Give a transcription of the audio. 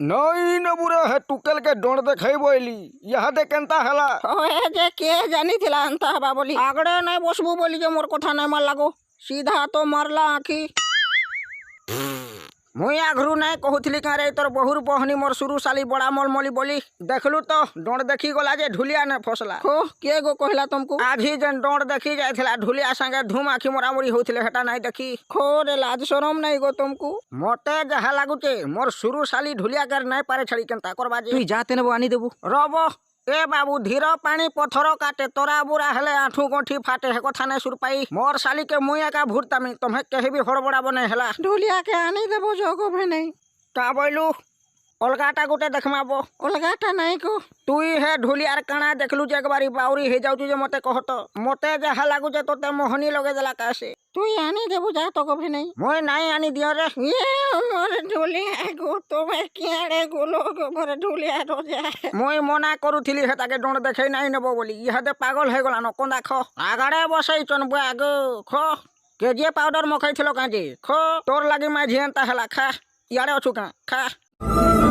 नई नबुरे है टुकेल के डोंड देखई बोली यहाँ दे केनता हला ओए जे के जानी थिला अंता हबा बोली आगड़े नहीं बसबू बोली जे मोर कथा नहीं मार लागो सीधा तो मारला आखी मुई आघरू नहीं कहूली रे तोर बहुर बहनी मोर सुरु साली बड़ा मलमली बोली देखलु तो डोंड देखी गला जे ढुलिया ने फसला हो के गो कहला तुमको आज ही जन डोंड देखी जायथिला ढुलिया संगे धूम आखी मोरामुरी होथिले हेटा नहीं देखी खोरे लाज शरम नहीं गो तुमको मते जहा लागुचे मोर सुरु साली ढुलिया कर नहीं पारे छड़ी केनता करबा जे तू जाते ने आनी देबू रबो ए बाबू धीर पानी पथर काटे तोरा बुरा हेले आठू गोठी फाटे है कथा नहीं सुर पाई मोर साली के मुया का भूरतामी तुम्हें कहीं भी हड़बड़ा बने हेला ढोलिया के आनी देबो जोगो भे नहीं का बोलू अलगाटा गुटे देखमाबो अलगाटा नहीं को तुई है ढोलियार काना देखलु जे एक बारी बाउरी हे जाउछु जे मते कहत मते जहा लागु जे तोते मोहनी लगे देला कासे तुई आनी देबु जा तो कभी नहीं मोय नहीं आनी दियो रे ये मोर ढोलिया गो तुम्हें कियाड़े गोलो गो मोर ढोलिया रो जाए मोय मना करूथिली हे ताके डोंड देखै नहीं नेबो बोली इहा दे पागल हे गला न कोंदा ख आगाड़े बसई चन बुआ गो ख केजे पाउडर मखै थिलो काजे ख तोर लागि मा झियंता हला खा याड़े अछु का खा